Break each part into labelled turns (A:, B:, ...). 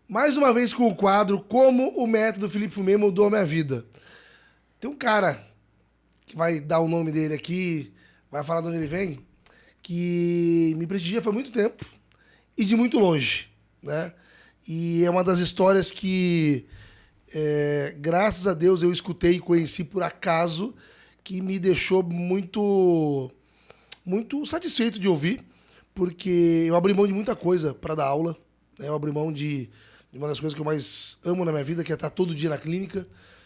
A: Mais uma vez com o quadro Como o Método Felipe Fumê Mudou a Minha Vida. Tem um cara que vai dar o nome dele aqui, vai falar de onde ele vem, que me prestigia faz muito tempo e de muito longe, né? E é uma das histórias que, graças a Deus, eu escutei e conheci por acaso, que me deixou muito satisfeito de ouvir, porque eu abri mão de muita coisa para dar aula, né? Eu abri mão de uma das coisas que eu mais amo na minha vida, que é estar todo dia na clínica.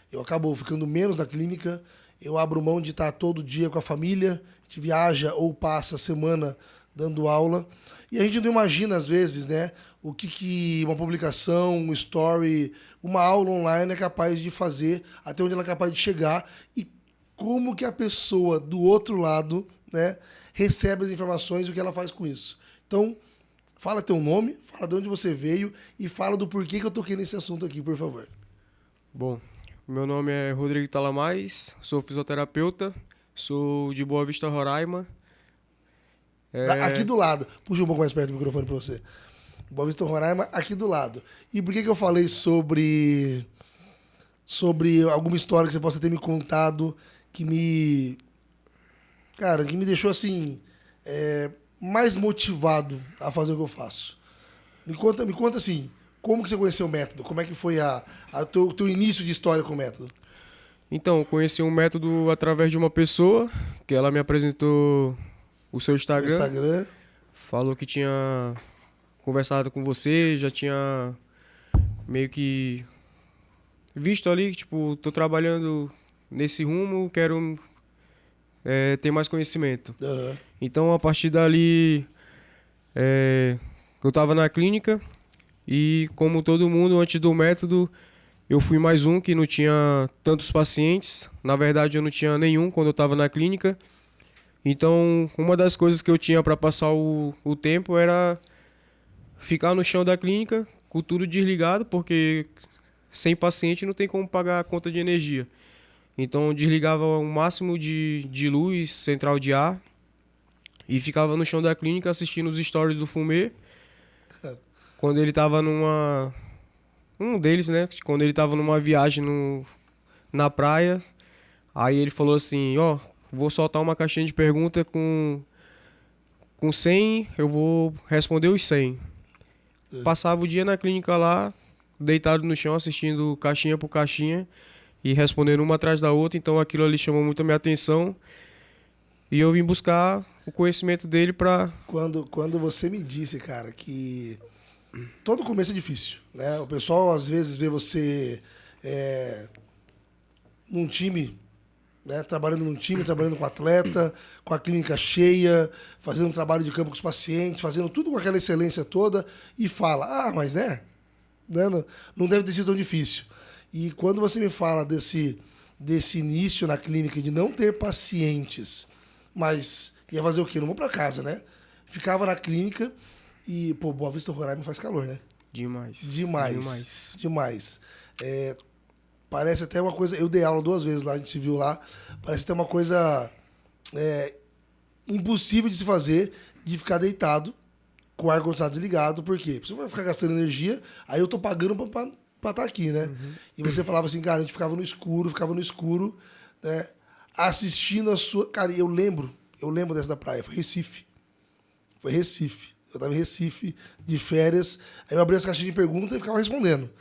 A: Eu acabo ficando menos na clínica. Eu abro mão de estar todo dia com a família. A gente viaja ou passa a semana dando aula. E a gente não imagina, às vezes, né, o que uma publicação, um story, uma aula online é capaz de fazer, até onde ela é capaz de chegar e como que a pessoa do outro lado, né, recebe as informações e o que ela faz com isso. Então, fala teu nome, fala de onde você veio e fala do porquê que eu toquei nesse assunto aqui, por favor.
B: Bom, meu nome é Rodrigo Talamais, sou fisioterapeuta, sou de Boa Vista, Roraima.
A: Aqui do lado. Puxa um pouco mais perto do microfone para você. Boa Vista, Roraima, aqui do lado. E por que eu falei sobre alguma história que você possa ter me contado que me... Cara, que me deixou assim... mais motivado a fazer o que eu faço. Me conta assim, como que você conheceu o método? Como é que foi o teu início de história com o método?
B: Então, eu conheci um método através de uma pessoa, que ela me apresentou o seu
A: No
B: Instagram,
A: Instagram.
B: falou que tinha conversado com você, já tinha meio que visto ali que, tipo, tô trabalhando nesse rumo, quero ter mais conhecimento.
A: Aham.
B: Então, a partir dali, eu estava na clínica e, como todo mundo, antes do método, eu fui mais um que não tinha tantos pacientes. Na verdade, eu não tinha nenhum quando eu estava na clínica. Então, uma das coisas que eu tinha para passar o tempo era ficar no chão da clínica, com tudo desligado, porque sem paciente não tem como pagar a conta de energia. Então, eu desligava o máximo de luz, central de ar, e ficava no chão da clínica assistindo os stories do Fumê. Quando ele tava um deles, né? Quando ele tava numa viagem na praia, aí ele falou assim, ó, vou soltar uma caixinha de pergunta com 100, eu vou responder os 100. Passava o dia na clínica lá, deitado no chão, assistindo caixinha por caixinha e respondendo uma atrás da outra, então aquilo ali chamou muito a minha atenção. E eu vim buscar o conhecimento dele pra...
A: Quando você me disse, cara, que todo começo é difícil, né? O pessoal às vezes vê você num time, né? Trabalhando num time, trabalhando com atleta, com a clínica cheia, fazendo um trabalho de campo com os pacientes, fazendo tudo com aquela excelência toda e fala, mas né? Não deve ter sido tão difícil. E quando você me fala desse início na clínica de não ter pacientes, mas ia fazer o quê? Não vou para casa, né? Ficava na clínica e, pô, Boa Vista, Roraima faz calor, né? Demais. Parece até uma coisa... Eu dei aula 2 vezes lá, a gente se viu lá. Parece até uma coisa impossível de se fazer, de ficar deitado, com o ar-condicionado desligado. Por quê? Porque você vai ficar gastando energia, aí eu tô pagando pra estar aqui, né?
B: Uhum.
A: E você falava assim, cara, a gente ficava no escuro, né? Assistindo a sua... Cara, eu lembro dessa da praia, foi Recife. Eu tava em Recife, de férias, aí eu abri as caixinhas de perguntas e ficava respondendo.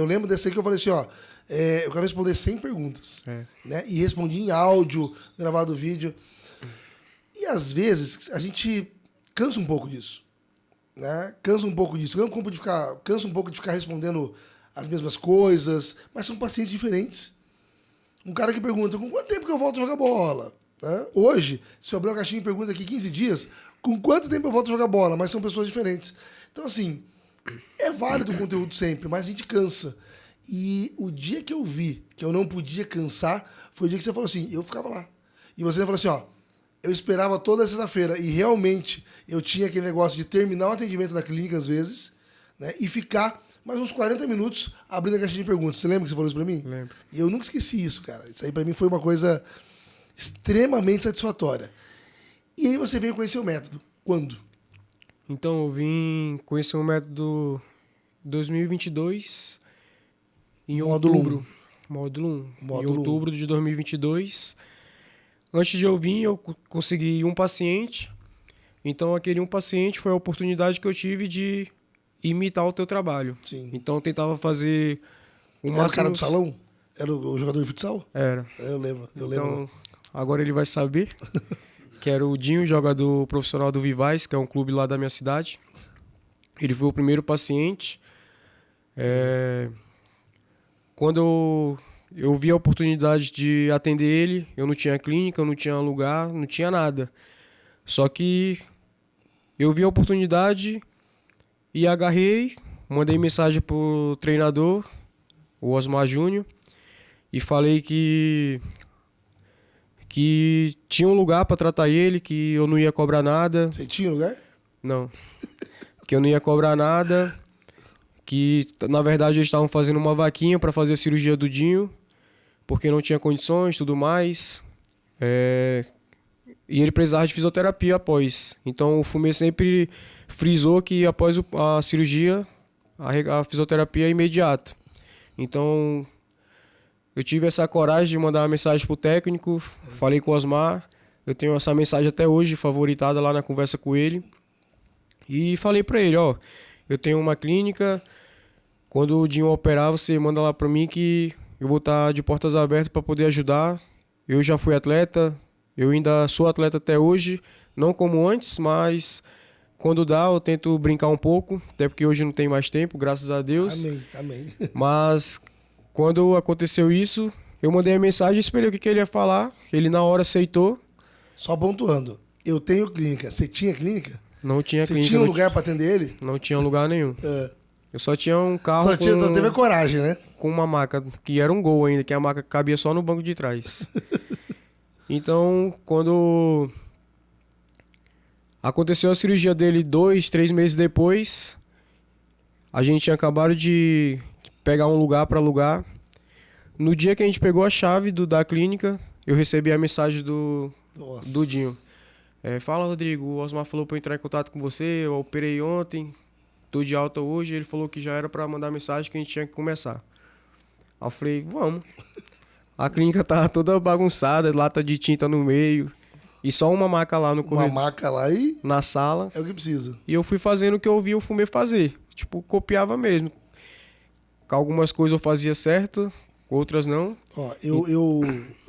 A: Eu lembro dessa aí que eu falei assim, eu quero responder 100 perguntas. Né? E respondi em áudio, gravado vídeo. E às vezes a gente cansa um pouco disso. Né? Cansa um pouco de ficar respondendo as mesmas coisas, mas são pacientes diferentes. Um cara que pergunta, com quanto tempo que eu volto a jogar bola? Né? Hoje, se eu abrir uma caixinha de perguntas aqui 15 dias, com quanto tempo eu volto a jogar bola? Mas são pessoas diferentes. Então, assim, é válido o conteúdo sempre, mas a gente cansa. E o dia que eu vi que eu não podia cansar, foi o dia que você falou assim, eu ficava lá. E você falou assim, eu esperava toda sexta-feira e realmente eu tinha aquele negócio de terminar o atendimento da clínica às vezes, né, e ficar mais uns 40 minutos abrindo a caixinha de perguntas. Você lembra que você falou isso pra mim?
B: Lembro.
A: E eu nunca esqueci isso, cara. Isso aí pra mim foi uma coisa extremamente satisfatória. E aí você veio conhecer o método. Quando?
B: Então, eu vim conhecer o método 2022, em
A: Módulo
B: outubro. Módulo 1. Em
A: Módulo
B: outubro de 2022. Antes de eu vir, eu consegui um paciente. Então, aquele um paciente foi a oportunidade que eu tive de imitar o teu trabalho.
A: Sim.
B: Então, eu tentava fazer o
A: Era o
B: máximo...
A: cara do salão? Era o jogador de futsal?
B: Era.
A: Eu lembro.
B: Então, agora ele vai saber. Que era o Dinho, jogador profissional do Vivais, que é um clube lá da minha cidade. Ele foi o primeiro paciente. Quando eu vi a oportunidade de atender ele, eu não tinha clínica, eu não tinha lugar, não tinha nada. Só que eu vi a oportunidade e agarrei, mandei mensagem pro treinador, o Osmar Júnior, e falei que tinha um lugar para tratar ele, que eu não ia cobrar nada.
A: Você tinha lugar?
B: Não. Que eu não ia cobrar nada. Que, na verdade, eles estavam fazendo uma vaquinha para fazer a cirurgia do Dinho, porque não tinha condições e tudo mais. E ele precisava de fisioterapia após. Então, o Fumê sempre frisou que após a cirurgia, a fisioterapia é imediata. Então, eu tive essa coragem de mandar uma mensagem pro técnico, falei com o Osmar, eu tenho essa mensagem até hoje, favoritada lá na conversa com ele. E falei pra ele, ó, eu tenho uma clínica, quando o Dinho operar, você manda lá pra mim que eu vou estar de portas abertas para poder ajudar. Eu já fui atleta, eu ainda sou atleta até hoje, não como antes, mas quando dá eu tento brincar um pouco, até porque hoje não tem mais tempo, graças a Deus.
A: Amém, amém.
B: Mas quando aconteceu isso, eu mandei a mensagem, esperei o que ele ia falar, ele na hora aceitou.
A: Só pontuando, eu tenho clínica. Você tinha clínica?
B: Não tinha
A: Você
B: clínica.
A: tinha um lugar para atender ele?
B: Não tinha lugar nenhum.
A: É.
B: Eu só tinha um carro
A: Só teve a coragem, né?
B: com uma maca, que era um Gol ainda, que a maca cabia só no banco de trás. Então, quando aconteceu a cirurgia dele 2, 3 meses depois, a gente tinha acabado de pegar um lugar para alugar. No dia que a gente pegou a chave da clínica, eu recebi a mensagem do Dinho. Fala, Rodrigo, o Osmar falou para eu entrar em contato com você, eu operei ontem, tô de alta hoje, ele falou que já era para mandar mensagem que a gente tinha que começar. Aí eu falei, vamos. A clínica tá toda bagunçada, lata de tinta no meio, e só uma maca lá no corredor.
A: Uma maca lá e
B: Na sala.
A: é o que precisa.
B: E eu fui fazendo o que eu vi o Fumê fazer. Tipo, copiava mesmo. Algumas coisas eu fazia certo, outras não.
A: Ó,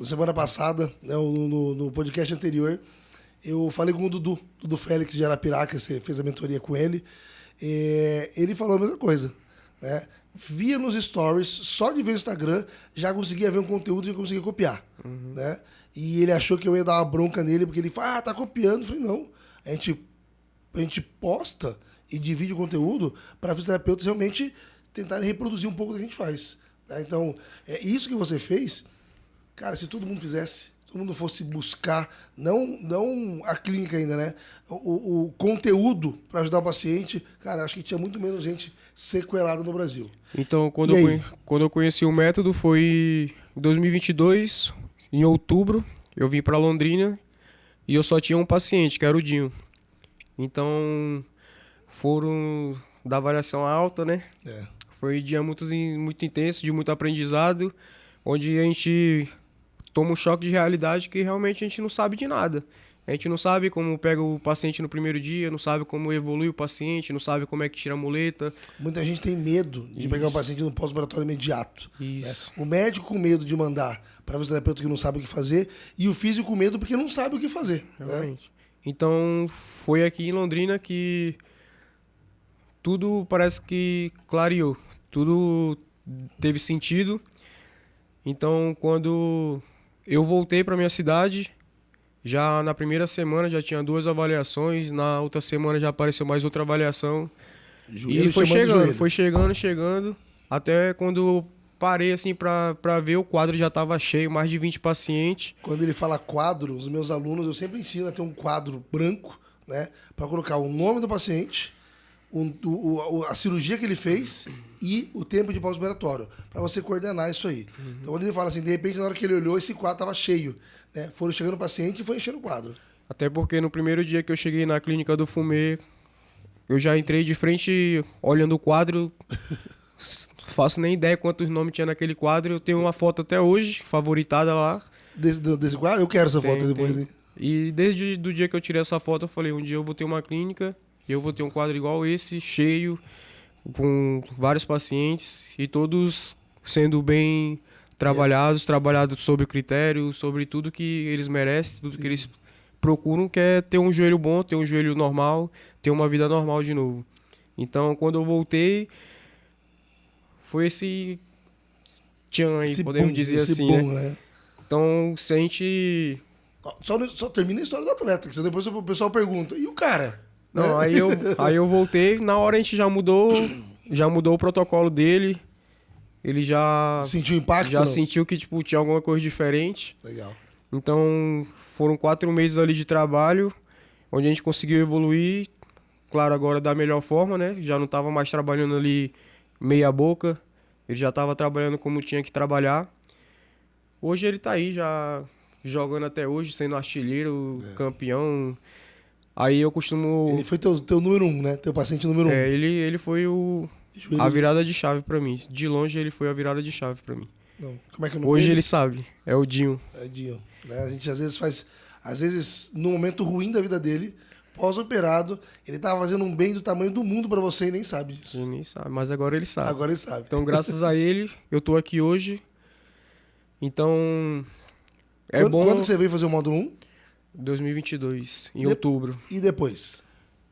A: semana passada, né, no podcast anterior, eu falei com o Dudu Félix de Arapiraca, você fez a mentoria com ele. Ele falou a mesma coisa, né? Via nos stories, só de ver o Instagram, já conseguia ver um conteúdo e já conseguia copiar, né? E ele achou que eu ia dar uma bronca nele, porque ele falou, tá copiando. Eu falei, não, a gente posta e divide o conteúdo para fisioterapeutas realmente tentarem reproduzir um pouco do que a gente faz, né? Então, isso que você fez, cara, se todo mundo fizesse, todo mundo fosse buscar, não a clínica ainda, né? O conteúdo para ajudar o paciente, cara, acho que tinha muito menos gente sequelada no Brasil.
B: Então, quando eu conheci o método foi em 2022, em outubro, eu vim para Londrina e eu só tinha um paciente, que era o Dinho. Então, foram da variação alta, né? Foi um dia muito intenso, de muito aprendizado, onde a gente toma um choque de realidade que realmente a gente não sabe de nada. A gente não sabe como pega o paciente no primeiro dia, não sabe como evolui o paciente, não sabe como é que tira a muleta.
A: Muita gente tem medo de pegar o paciente no pós-operatório imediato.
B: Isso.
A: Né? O médico com medo de mandar para o fisioterapeuta que não sabe o que fazer e o físico com medo porque não sabe o que fazer.
B: Realmente. Né? Então, foi aqui em Londrina que tudo parece que clareou. Tudo teve sentido. Então, quando eu voltei para minha cidade, já na primeira semana já tinha 2 avaliações, na outra semana já apareceu mais outra avaliação.
A: Joelho
B: e foi chegando, até quando eu parei assim para ver, o quadro já estava cheio, mais de 20 pacientes.
A: Quando ele fala quadro, os meus alunos, eu sempre ensino a ter um quadro branco, né, para colocar o nome do paciente, a cirurgia que ele fez e o tempo de pós-operatório, para você coordenar isso aí. Então, quando ele fala assim, de repente, na hora que ele olhou, esse quadro estava cheio, né? Foram chegando o paciente e foi enchendo o quadro.
B: Até porque no primeiro dia que eu cheguei na clínica do Fumê, eu já entrei de frente olhando o quadro, faço nem ideia quantos nomes tinha naquele quadro. Eu tenho uma foto até hoje, favoritada lá.
A: Desse quadro? Eu quero essa foto
B: Tem,
A: depois,
B: tem.
A: hein?
B: E desde o dia que eu tirei essa foto, eu falei, um dia eu vou ter uma clínica, e eu vou ter um quadro igual esse, cheio, com vários pacientes, e todos sendo bem trabalhados sobre critério, sobre tudo que eles merecem, tudo que eles procuram, que é ter um joelho bom, ter um joelho normal, ter uma vida normal de novo. Então, quando eu voltei, foi esse tchan aí,
A: Esse
B: podemos
A: boom,
B: dizer
A: esse
B: assim,
A: boom,
B: né?
A: né?
B: Então, se a gente...
A: Só termina a história do atleta, que depois o pessoal pergunta, e o cara?
B: Não,
A: Né?
B: aí eu voltei, na hora a gente já mudou o protocolo dele, ele
A: Sentiu impacto,
B: já
A: não?
B: sentiu que tipo, tinha alguma coisa diferente.
A: Legal.
B: Então, foram 4 meses ali de trabalho, onde a gente conseguiu evoluir, claro, agora da melhor forma, né? Já não estava mais trabalhando ali meia boca, ele já estava trabalhando como tinha que trabalhar. Hoje ele tá aí já jogando até hoje, sendo artilheiro, campeão. Aí eu costumo...
A: Ele foi teu número 1, né? Teu paciente número 1.
B: ele foi a
A: Joelho-
B: virada de chave pra mim. De longe ele foi a virada de chave pra mim.
A: Não, como é que é o nome
B: Hoje
A: dele?
B: ele sabe, é o Dinho.
A: É Dinho. Né? A gente às vezes faz... Às vezes, no momento ruim da vida dele, pós-operado, ele tava fazendo um bem do tamanho do mundo pra você e nem sabe disso.
B: Ele nem sabe, mas agora ele sabe.
A: Agora ele sabe.
B: Então, graças a ele, eu tô aqui hoje. Então, é bom...
A: Quando que você veio fazer o módulo 1?
B: 2022, em
A: De-
B: outubro.
A: E depois?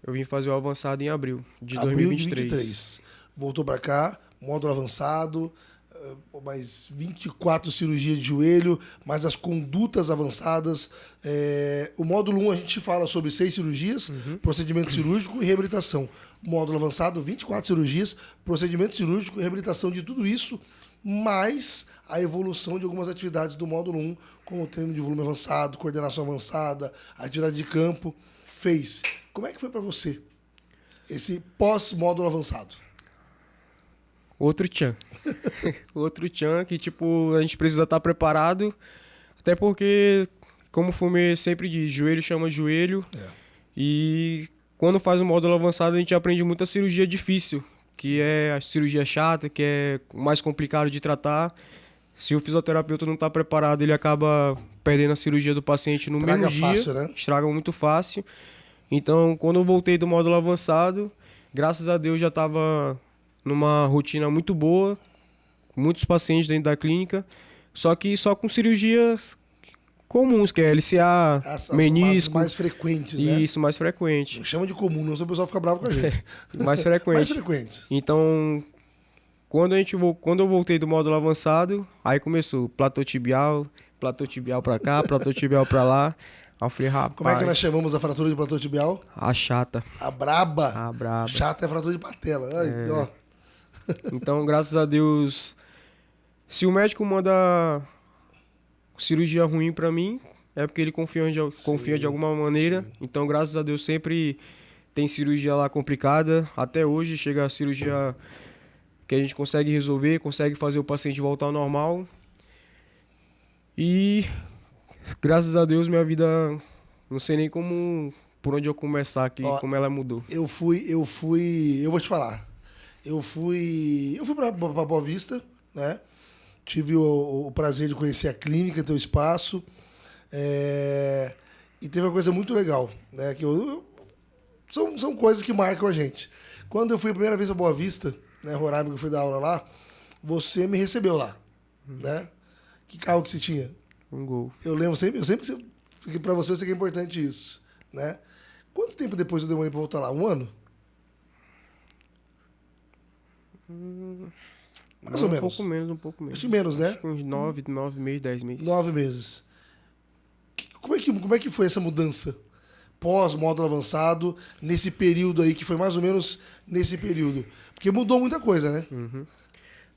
B: Eu vim fazer o avançado em abril de
A: Abril
B: 2023.
A: de 23. Voltou pra cá, módulo avançado, mais 24 cirurgias de joelho, mais as condutas avançadas. O módulo 1 a gente fala sobre 6 cirurgias, procedimento cirúrgico e reabilitação. Módulo avançado, 24 cirurgias, procedimento cirúrgico e reabilitação de tudo isso, mais a evolução de algumas atividades do módulo 1, como treino de volume avançado, coordenação avançada, atividade de campo. Fez. Como é que foi para você esse pós-módulo avançado?
B: Outro tchan. Outro tchan que, tipo, a gente precisa estar preparado. Até porque, como o Fumê sempre diz, joelho chama joelho. E quando faz o módulo avançado, a gente aprende muita cirurgia difícil, que é a cirurgia chata, que é mais complicado de tratar. Se o fisioterapeuta não está preparado, ele acaba perdendo a cirurgia do paciente no mesmo dia.
A: Fácil, né?
B: Estraga muito fácil. Então, quando eu voltei do módulo avançado, graças a Deus já estava numa rotina muito boa, muitos pacientes dentro da clínica, só que só com cirurgias comuns, que é LCA, menisco.
A: Mais frequentes, né?
B: Isso, mais frequente.
A: Não chama de comum, não, senão o pessoal fica bravo com a gente.
B: Mais frequente.
A: Mais frequentes.
B: Então, quando eu voltei do módulo avançado, aí começou platô tibial pra cá, platô tibial pra lá. Aí eu falei, rapaz...
A: Como é que nós chamamos a fratura de platô tibial?
B: A chata.
A: A braba.
B: A braba.
A: Chata é a fratura de patela. Ai, ó.
B: Então, graças a Deus, se o médico manda cirurgia ruim pra mim, é porque ele confia de alguma maneira. Sim. Então, graças a Deus, sempre tem cirurgia lá complicada. Até hoje chega a cirurgia que a gente consegue resolver, consegue fazer o paciente voltar ao normal. E graças a Deus minha vida, não sei nem por onde eu começar aqui, como ela mudou.
A: Eu vou te falar. Eu fui para Boa Vista, né? Tive o prazer de conhecer a clínica, teu espaço. E teve uma coisa muito legal, né? Que são coisas que marcam a gente. Quando eu fui a primeira vez a Boa Vista, né, Roraima, que eu fui dar aula lá, você me recebeu lá, né? Que carro que você tinha?
B: Um Gol.
A: Eu sempre que para você eu sei que é importante isso, né? Quanto tempo depois eu demorei para voltar lá? 1 ano? Mais ou menos.
B: Um pouco menos.
A: Acho menos, né?
B: Acho que uns 9 meses, 10 meses.
A: 9 meses. Como é que foi essa mudança? Pós-módulo avançado, nesse período aí, que foi mais ou menos nesse período. Porque mudou muita coisa, né?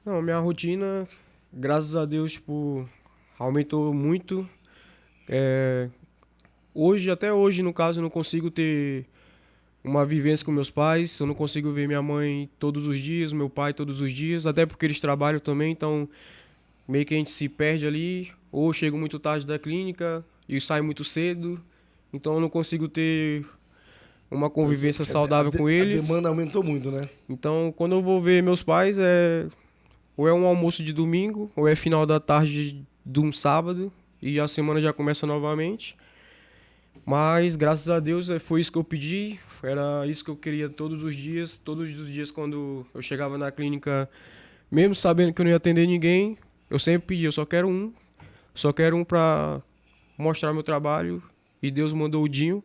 B: Não, minha rotina, graças a Deus, tipo, aumentou muito. Até hoje, no caso, eu não consigo ter uma vivência com meus pais. Eu não consigo ver minha mãe todos os dias, meu pai todos os dias, até porque eles trabalham também, então meio que a gente se perde ali. Ou chego muito tarde da clínica e saio muito cedo. Então eu não consigo ter uma convivência
A: Porque
B: saudável com
A: A
B: eles.
A: demanda aumentou muito, né?
B: Então, quando eu vou ver meus pais, ou é um almoço de domingo, ou é final da tarde de um sábado, e a semana já começa novamente. Mas, graças a Deus, foi isso que eu pedi, era isso que eu queria todos os dias quando eu chegava na clínica, mesmo sabendo que eu não ia atender ninguém, eu sempre pedi, eu só quero um para mostrar meu trabalho, e Deus mandou o Dinho,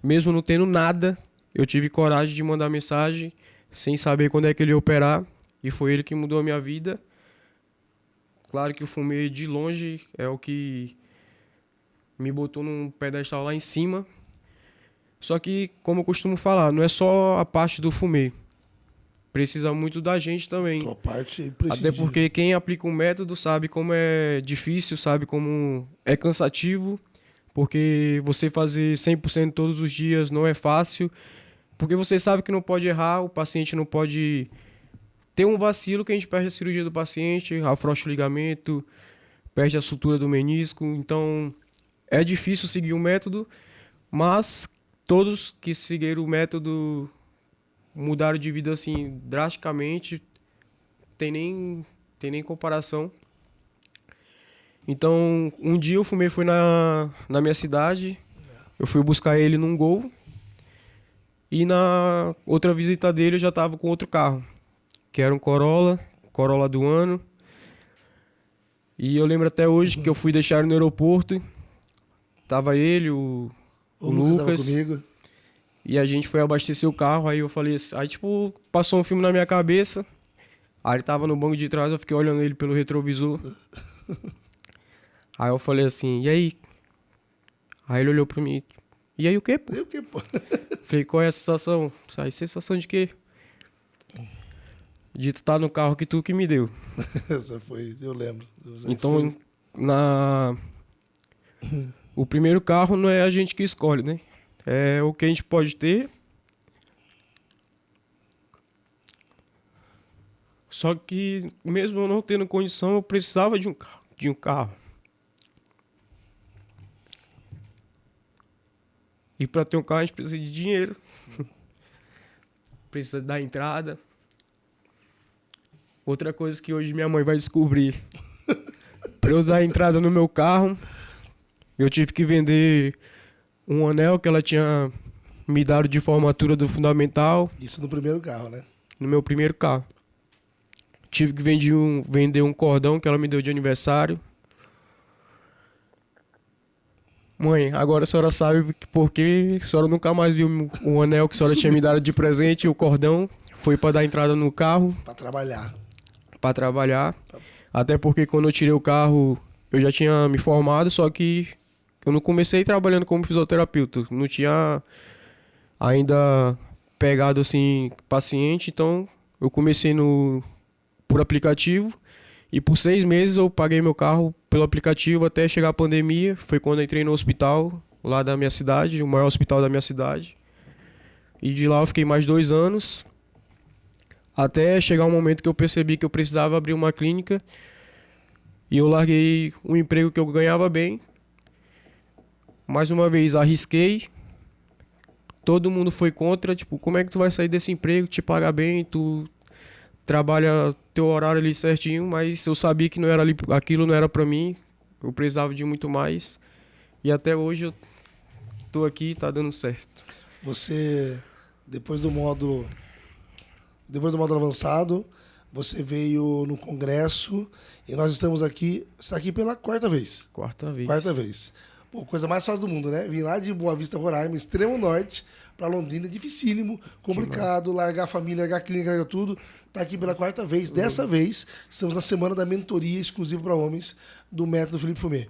B: mesmo não tendo nada, eu tive coragem de mandar mensagem, sem saber quando é que ele ia operar, e foi ele que mudou a minha vida. Claro que o Fumê, de longe, é o que me botou num pedestal lá em cima. Só que, como eu costumo falar, não é só a parte do Fumê. Precisa muito da gente também.
A: Tua parte é
B: Até
A: imprescindível.
B: porque quem aplica um método sabe como é difícil, sabe como é cansativo. Porque você fazer 100% todos os dias não é fácil. Porque você sabe que não pode errar, o paciente não pode ter um vacilo que a gente perde a cirurgia do paciente, afrouxa o ligamento, perde a sutura do menisco. Então, é difícil seguir o método, mas todos que seguiram o método mudaram de vida assim drasticamente, tem nem comparação. Então, um dia o Fumê foi na minha cidade, eu fui buscar ele num Gol, e na outra visita dele eu já estava com outro carro, que era um Corolla do ano. E eu lembro até hoje que eu fui deixar ele no aeroporto, tava ele, o
A: O Lucas tava
B: Lucas,
A: comigo.
B: e a gente foi abastecer o carro, aí eu falei assim, aí tipo, passou um filme na minha cabeça, aí ele tava no banco de trás, eu fiquei olhando ele pelo retrovisor. Aí eu falei assim, e aí? Aí ele olhou pra mim, e aí o quê, pô?
A: Eu que, pô.
B: Falei, qual é a sensação? Aí, sensação de quê? De tu tá no carro que tu que me deu.
A: Essa foi, eu lembro.
B: Então, o primeiro carro não é a gente que escolhe, né? É o que a gente pode ter. Só que, mesmo eu não tendo condição, eu precisava de um carro. E para ter um carro, a gente precisa de dinheiro. Precisa dar entrada. Outra coisa que hoje minha mãe vai descobrir. Para eu dar entrada no meu carro, eu tive que vender um anel que ela tinha me dado de formatura do fundamental
A: Isso no primeiro carro, né?
B: no meu primeiro carro. Tive que vender um cordão que ela me deu de aniversário. Mãe, agora a senhora sabe por que a senhora nunca mais viu o anel que a senhora tinha me dado de presente e o cordão. Foi para dar entrada no carro,
A: Pra trabalhar.
B: para trabalhar. Até porque quando eu tirei o carro, eu já tinha me formado, só que eu não comecei trabalhando como fisioterapeuta. Não tinha ainda pegado assim paciente, então eu comecei por aplicativo. E por 6 meses eu paguei meu carro pelo aplicativo até chegar a pandemia. Foi quando eu entrei no hospital lá da minha cidade, o maior hospital da minha cidade. E de lá eu fiquei mais 2 anos. Até chegar um momento que eu percebi que eu precisava abrir uma clínica. E eu larguei um emprego que eu ganhava bem. Mais uma vez arrisquei. Todo mundo foi contra. Tipo, como é que tu vai sair desse emprego, te pagar bem, tu trabalha teu horário ali certinho, mas eu sabia que não era ali, aquilo não era pra mim, eu precisava de muito mais, e até hoje eu tô aqui, tá dando certo.
A: Você, depois do módulo avançado, você veio no congresso e nós estamos aqui, você está aqui pela quarta vez.
B: Quarta vez.
A: Quarta vez. Pô, coisa mais fácil do mundo, né? Vim lá de Boa Vista, Roraima, extremo norte, para Londrina, dificílimo, complicado, largar a família, largar a clínica, largar tudo. Tá aqui pela quarta vez. Dessa vez, estamos na semana da mentoria exclusiva para homens do método Felipe Fumê.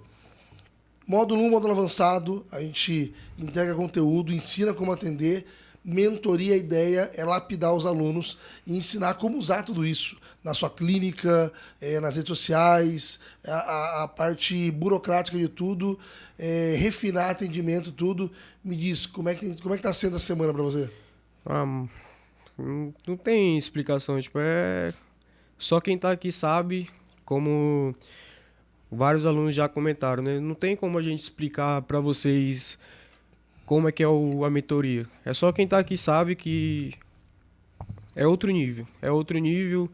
A: Módulo 1, módulo avançado, a gente entrega conteúdo, ensina como atender. Mentoria, a ideia é lapidar os alunos e ensinar como usar tudo isso na sua clínica, nas redes sociais, a parte burocrática de tudo, refinar atendimento, tudo. Me diz, como é que tá sendo a semana para você?
B: Não tem explicação, tipo, só quem tá aqui sabe, como vários alunos já comentaram, né? Não tem como a gente explicar para vocês como é que é a mentoria. É só quem tá aqui sabe que é outro nível. É outro nível,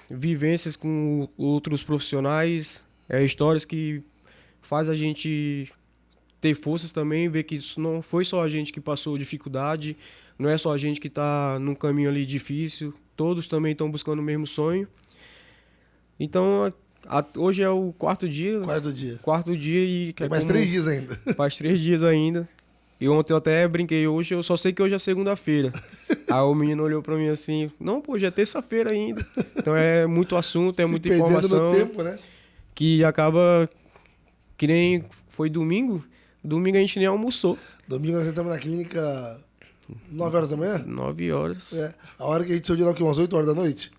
B: vivências com outros profissionais, histórias que faz a gente ter forças também, ver que isso não foi só a gente que passou dificuldade, não é só a gente que tá num caminho ali difícil, todos também estão buscando o mesmo sonho. Então, hoje é o quarto dia.
A: Quarto dia.
B: Quarto dia e...
A: Tem mais 3 dias ainda.
B: Faz 3 dias ainda. E ontem eu até brinquei, hoje eu só sei que hoje é segunda-feira. Aí o menino olhou pra mim assim, não, pô, já é terça-feira ainda. Então é muito assunto, é muita informação.
A: No tempo, né?
B: Que acaba, que nem foi domingo a gente nem almoçou.
A: Domingo nós entramos na clínica 9 horas da manhã?
B: 9 horas.
A: A hora que a gente saiu de lá, o quê? Umas 8 horas da noite?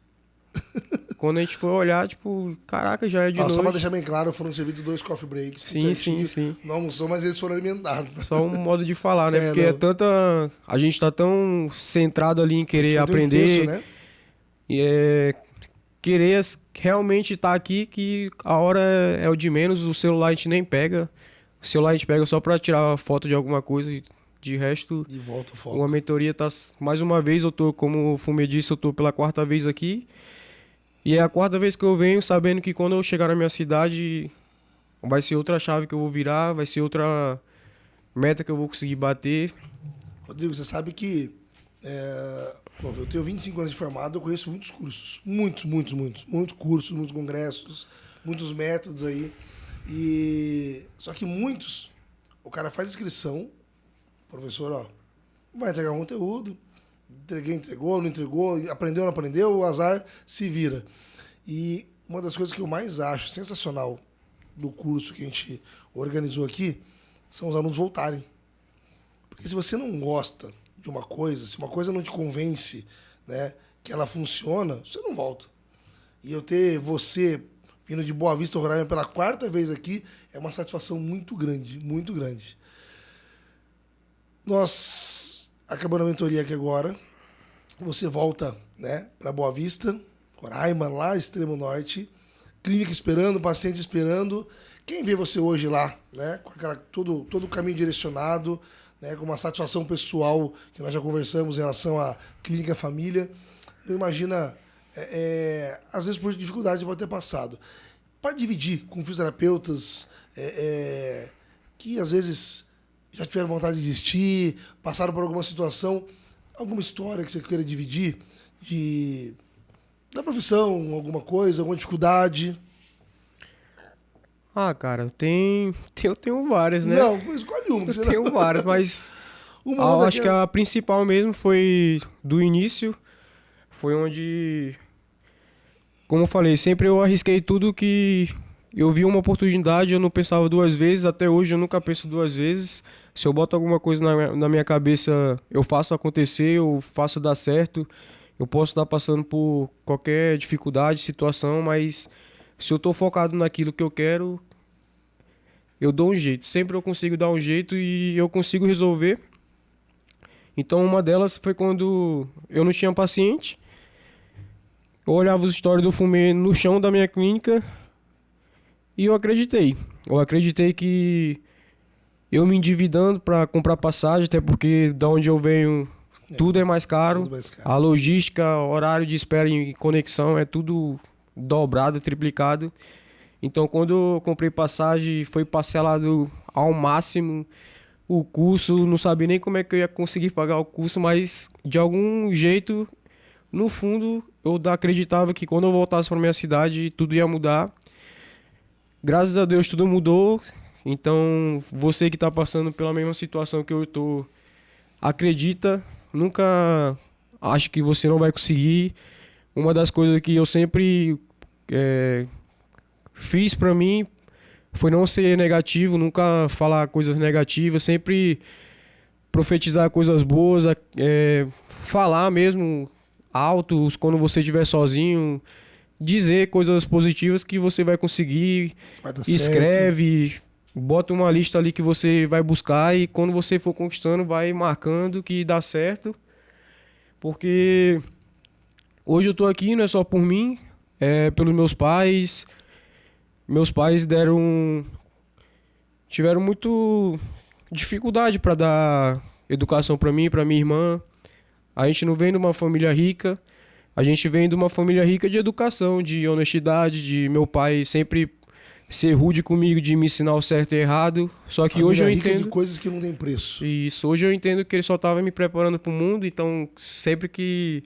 B: Quando a gente foi olhar, tipo, caraca, já é de noite.
A: Só pra deixar bem claro, foram servidos 2 coffee breaks.
B: Sim.
A: Não almoçou, mas eles foram alimentados.
B: Só um modo de falar, né? Porque não. A gente tá tão centrado ali em querer aprender. Intenso, né? E querer realmente estar aqui, que a hora é o de menos, o celular a gente nem pega. O celular a gente pega só pra tirar foto de alguma coisa. De resto,
A: e volta o foco.
B: Uma mentoria tá... Mais uma vez, eu tô, como o Fumê disse, eu tô pela 4ª vez aqui. E é a 4ª vez que eu venho, sabendo que quando eu chegar na minha cidade, vai ser outra chave que eu vou virar, vai ser outra meta que eu vou conseguir bater.
A: Rodrigo, você sabe que bom, eu tenho 25 anos de formado, eu conheço muitos cursos. Muitos cursos, muitos congressos, muitos métodos aí. Só que muitos, o cara faz inscrição, professor, ó, vai entregar um conteúdo, entregou, não entregou, aprendeu, não aprendeu, o azar se vira. E uma das coisas que eu mais acho sensacional do curso que a gente organizou aqui são os alunos voltarem. Porque se você não gosta de uma coisa, se uma coisa não te convence, né, que ela funciona, você não volta. E eu ter você vindo de Boa Vista, Roraima, pela 4ª vez aqui, é uma satisfação muito grande, muito grande. Nós acabamos a mentoria aqui agora. Você volta, né, para Boa Vista, Roraima, lá extremo norte, clínica esperando, paciente esperando. Quem vê você hoje lá, né, com todo o caminho direcionado, né, com uma satisfação pessoal que nós já conversamos em relação à clínica família, não imagina, às vezes por dificuldade pode ter passado. Para dividir com fisioterapeutas que às vezes já tiveram vontade de desistir, passaram por alguma situação, alguma história que você queira dividir da profissão, alguma coisa, alguma dificuldade?
B: Ah, cara, eu tenho várias, né?
A: Não, escolhe uma.
B: Eu tenho várias, mas acho que a principal mesmo foi do início, foi onde, como eu falei, sempre eu arrisquei tudo que eu vi uma oportunidade, eu não pensava 2 vezes, até hoje eu nunca penso 2 vezes. Se eu boto alguma coisa na minha cabeça, eu faço acontecer, eu faço dar certo. Eu posso estar passando por qualquer dificuldade, situação, mas se eu estou focado naquilo que eu quero, eu dou um jeito. Sempre eu consigo dar um jeito e eu consigo resolver. Então uma delas foi quando eu não tinha paciente. Eu olhava os stories do Fumê no chão da minha clínica e eu acreditei. Eu acreditei que eu me endividando para comprar passagem, até porque da onde eu venho tudo é mais caro. A logística, horário de espera e conexão é tudo dobrado, triplicado. Então quando eu comprei passagem, foi parcelado ao máximo o curso. Não sabia nem como é que eu ia conseguir pagar o curso, mas de algum jeito, no fundo, eu acreditava que quando eu voltasse para minha cidade, tudo ia mudar. Graças a Deus tudo mudou. Então, você que está passando pela mesma situação que eu estou, acredita, nunca acha que você não vai conseguir. Uma das coisas que eu sempre fiz para mim foi não ser negativo, nunca falar coisas negativas, sempre profetizar coisas boas, falar mesmo alto quando você estiver sozinho, dizer coisas positivas que você vai conseguir, escreve... Certo. Bota uma lista ali que você vai buscar e quando você for conquistando, vai marcando que dá certo. Porque hoje eu tô aqui, não é só por mim, é pelos meus pais. Meus pais tiveram muito dificuldade para dar educação para mim e para minha irmã. A gente não vem de uma família rica, a gente vem de uma família rica de educação, de honestidade, de meu pai sempre ser rude comigo, de me ensinar o certo e errado. Só que
A: Família
B: hoje eu
A: rica
B: entendo.
A: de coisas que não tem preço.
B: Isso, hoje eu entendo que ele só estava me preparando para o mundo, então sempre que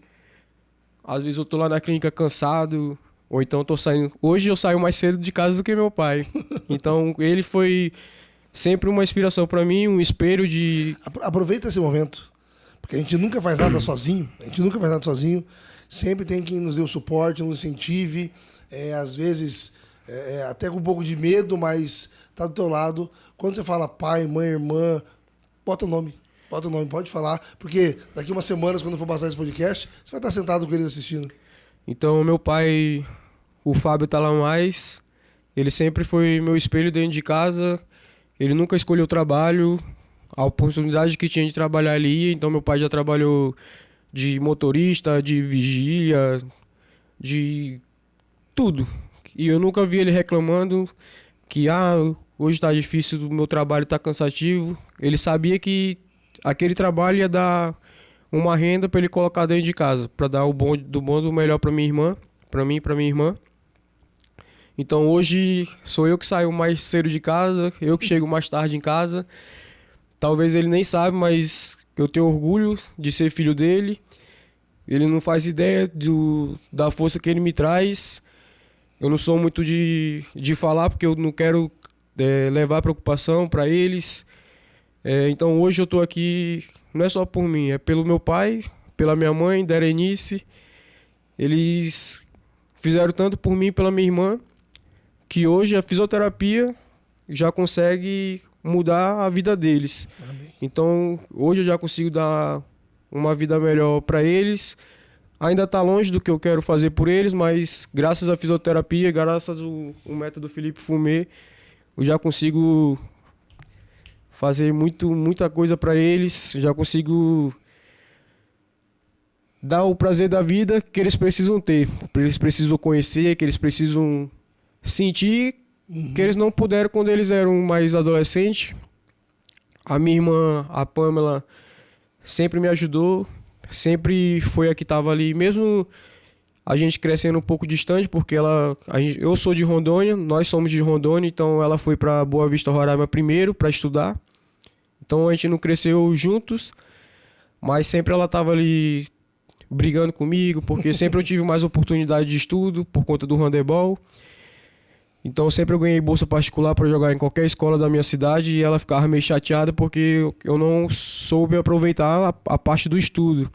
B: às vezes eu tô lá na clínica cansado, ou então eu tô saindo. Hoje eu saio mais cedo de casa do que meu pai. Então ele foi sempre uma inspiração para mim, um espelho de.
A: Aproveita esse momento, porque a gente nunca faz nada sozinho. A gente nunca faz nada sozinho. Sempre tem quem nos dê o suporte, nos incentive. Às vezes, até com um pouco de medo, mas tá do teu lado. Quando você fala pai, mãe, irmã, bota o nome. Bota o nome, pode falar. Porque daqui umas semanas, quando eu for passar esse podcast, você vai estar sentado com eles assistindo.
B: Então, meu pai, o Fábio Talamais, ele sempre foi meu espelho dentro de casa. Ele nunca escolheu trabalho. A oportunidade que tinha de trabalhar, ele ia. Então, meu pai já trabalhou de motorista, de vigília, de tudo. E eu nunca vi ele reclamando que, hoje tá difícil, o meu trabalho tá cansativo. Ele sabia que aquele trabalho ia dar uma renda para ele colocar dentro de casa, para dar o bom do melhor para minha irmã, para mim e para minha irmã. Então hoje sou eu que saio mais cedo de casa, eu que chego mais tarde em casa. Talvez ele nem saiba, mas eu tenho orgulho de ser filho dele. Ele não faz ideia da força que ele me traz. Eu não sou muito de falar, porque eu não quero levar preocupação para eles. Então hoje eu tô aqui, não é só por mim, é pelo meu pai, pela minha mãe, Derenice. Eles fizeram tanto por mim e pela minha irmã, que hoje a fisioterapia já consegue mudar a vida deles.
A: Amém.
B: Então hoje eu já consigo dar uma vida melhor para eles. Ainda está longe do que eu quero fazer por eles, mas graças à fisioterapia, graças ao método Felipe Fumê, eu já consigo fazer muita coisa para eles, já consigo dar o prazer da vida que eles precisam ter, que eles precisam conhecer, que eles precisam sentir, que eles não puderam quando eles eram mais adolescentes. A minha irmã, a Pamela, sempre me ajudou, sempre foi a que estava ali, mesmo a gente crescendo um pouco distante, porque eu sou de Rondônia, nós somos de Rondônia, então ela foi para Boa Vista, Roraima primeiro para estudar. Então a gente não cresceu juntos, mas sempre ela estava ali brigando comigo, porque sempre eu tive mais oportunidade de estudo por conta do handebol. Então sempre eu ganhei bolsa particular para jogar em qualquer escola da minha cidade e ela ficava meio chateada porque eu não soube aproveitar a parte do estudo.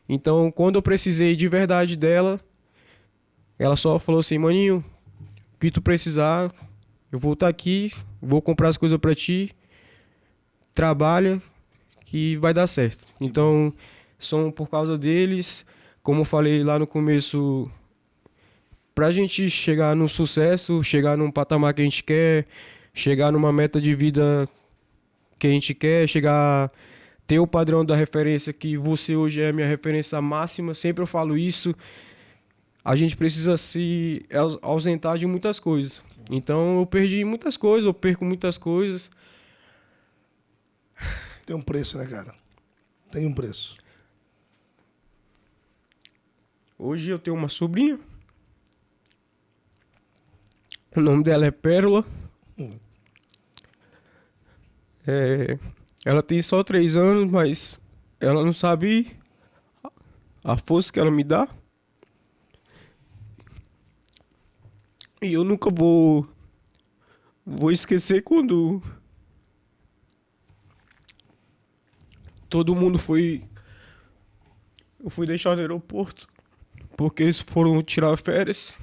B: Então quando eu precisei de verdade dela, ela só falou assim: maninho, o que tu precisar, eu vou estar aqui, vou comprar as coisas para ti, trabalha que vai dar certo. Então são por causa deles, como eu falei lá no começo, pra gente chegar no sucesso, chegar num patamar que a gente quer, chegar numa meta de vida que a gente quer, ter o padrão da referência que você hoje é a minha referência máxima, sempre eu falo isso, a gente precisa se ausentar de muitas coisas. Então eu perdi muitas coisas, eu perco muitas coisas.
A: Tem um preço, né, cara? Tem um preço.
B: Hoje eu tenho uma sobrinha. O nome dela é Pérola. Ela tem só 3 anos, mas ela não sabe a força que ela me dá. E eu nunca vou esquecer quando todo mundo eu fui deixar no aeroporto porque eles foram tirar férias.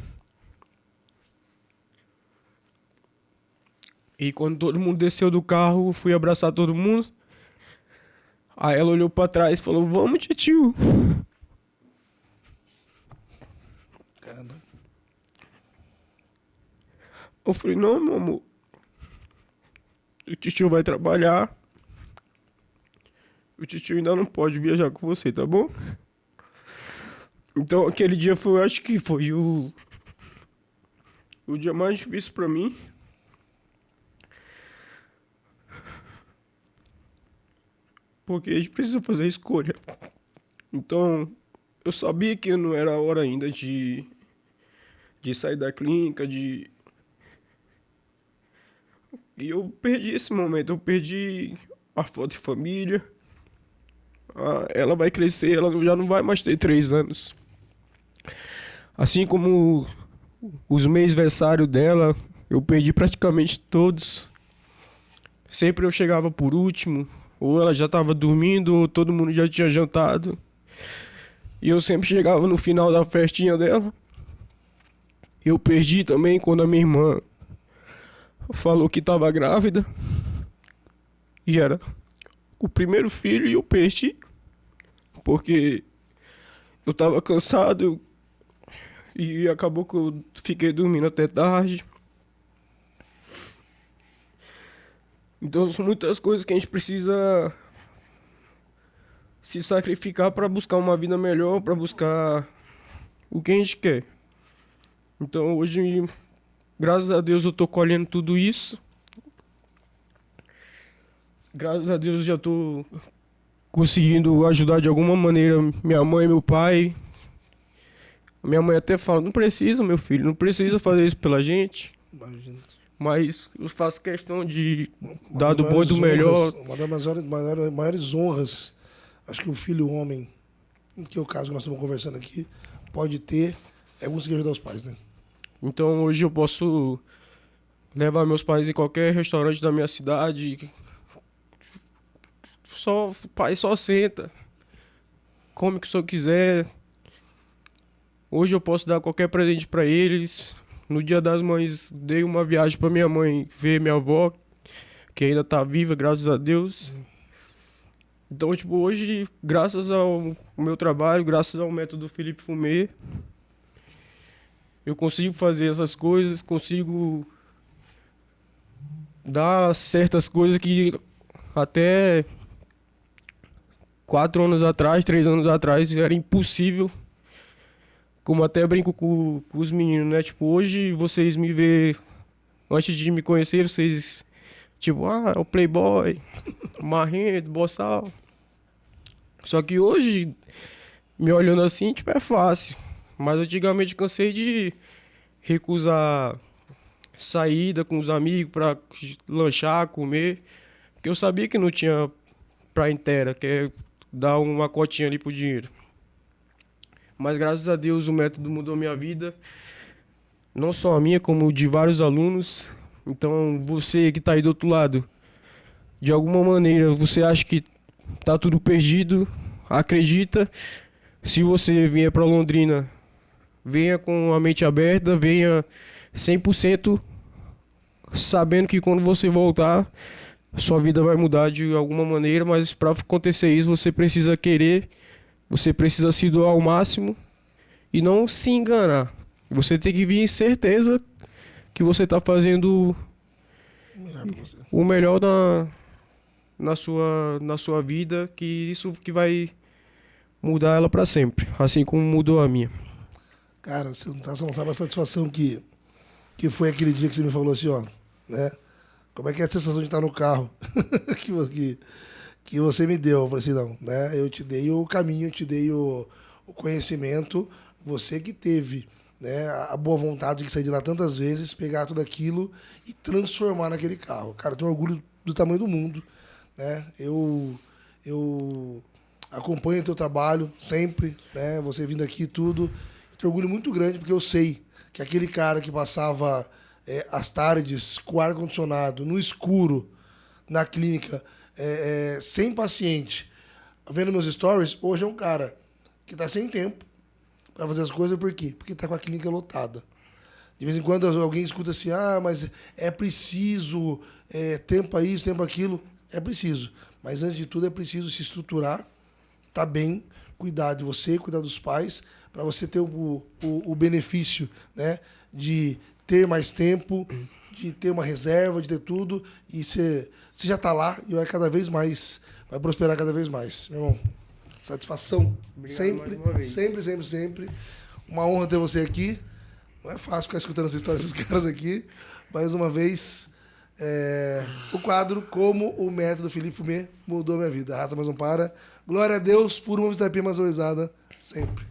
B: E quando todo mundo desceu do carro, eu fui abraçar todo mundo. Aí ela olhou pra trás e falou: vamos, tio.
A: Caramba.
B: Eu falei: não, meu amor, o tio vai trabalhar. O tio ainda não pode viajar com você, tá bom? Então aquele dia acho que foi o dia mais difícil pra mim. porque a gente precisa fazer escolha. Então, eu sabia que não era a hora ainda de sair da clínica, E eu perdi esse momento, eu perdi a foto de família. Ela vai crescer, ela já não vai mais ter 3 anos. Assim como os mêsversários dela, eu perdi praticamente todos. Sempre eu chegava por último, ou ela já estava dormindo, ou todo mundo já tinha jantado. E eu sempre chegava no final da festinha dela. Eu perdi também quando a minha irmã falou que estava grávida. E era o primeiro filho e eu perdi. Porque eu estava cansado e acabou que eu fiquei dormindo até tarde. Então são muitas coisas que a gente precisa se sacrificar para buscar uma vida melhor, para buscar o que a gente quer. Então hoje, graças a Deus, eu tô colhendo tudo isso. Graças a Deus eu já tô conseguindo ajudar de alguma maneira minha mãe e meu pai. Minha mãe até fala, não precisa, meu filho, não precisa fazer isso pela gente.
A: Imagina.
B: Mas eu faço questão de dar do bom e do melhor.
A: Uma das maiores honras, acho que o filho homem, que é o caso que nós estamos conversando aqui, pode ter, é conseguir ajudar os pais, né?
B: Então hoje eu posso levar meus pais em qualquer restaurante da minha cidade. O pai só senta, come o que o senhor quiser. Hoje eu posso dar qualquer presente para eles. No Dia das Mães, dei uma viagem para minha mãe ver minha avó, que ainda tá viva, graças a Deus. Então, tipo, hoje, graças ao meu trabalho, graças ao método Felipe Fumê, eu consigo fazer essas coisas, consigo dar certas coisas que até 4 anos atrás, 3 anos atrás, era impossível. Como até brinco com os meninos, né? Tipo, hoje vocês me vê, antes de me conhecer, vocês, tipo, é o playboy, marrento, boçal. Só que hoje, me olhando assim, tipo, é fácil. Mas antigamente cansei de recusar saída com os amigos pra lanchar, comer. Porque eu sabia que não tinha pra inteira, que é dar uma cotinha ali pro dinheiro. Mas graças a Deus o método mudou minha vida. Não só a minha, como de vários alunos. Então você que tá aí do outro lado, de alguma maneira você acha que tá tudo perdido, acredita. Se você vier para Londrina, venha com a mente aberta, venha 100% sabendo que quando você voltar, sua vida vai mudar de alguma maneira, mas para acontecer isso você precisa querer. Você precisa se doar ao máximo e não se enganar. Você tem que vir em certeza que você está fazendo o melhor na sua vida, que isso que vai mudar ela para sempre, assim como mudou a minha.
A: Cara, você não sabe a satisfação que foi aquele dia que você me falou assim, ó, né? Como é que é a sensação de estar no carro que você me deu? Eu falei assim, não, né? Eu te dei o caminho, eu te dei o conhecimento, você que teve, né, a boa vontade de sair de lá tantas vezes, pegar tudo aquilo e transformar naquele carro. Cara, eu tenho orgulho do tamanho do mundo, né? Eu acompanho o teu trabalho sempre, né? Você vindo aqui e tudo. Eu tenho orgulho muito grande porque eu sei que aquele cara que passava as tardes com ar-condicionado, no escuro, na clínica, sem paciente, vendo meus stories, hoje é um cara que está sem tempo para fazer as coisas. Por quê? Porque está com a clínica lotada. De vez em quando alguém escuta assim, mas é preciso tempo a isso, tempo aquilo. É preciso. Mas antes de tudo é preciso se estruturar, tá bem, cuidar de você, cuidar dos pais, para você ter o benefício, né, de ter mais tempo, de ter uma reserva, de ter tudo, e você já está lá e vai cada vez mais, vai prosperar cada vez mais. Meu irmão, satisfação. Sempre, sempre, sempre, sempre. Uma honra ter você aqui. Não é fácil ficar escutando essa história desses caras aqui. Mais uma vez, o quadro Como o Método Felipe Fumê Mudou Minha Vida. Arrasta mais um para. Glória a Deus por uma vitamina mais valorizada sempre.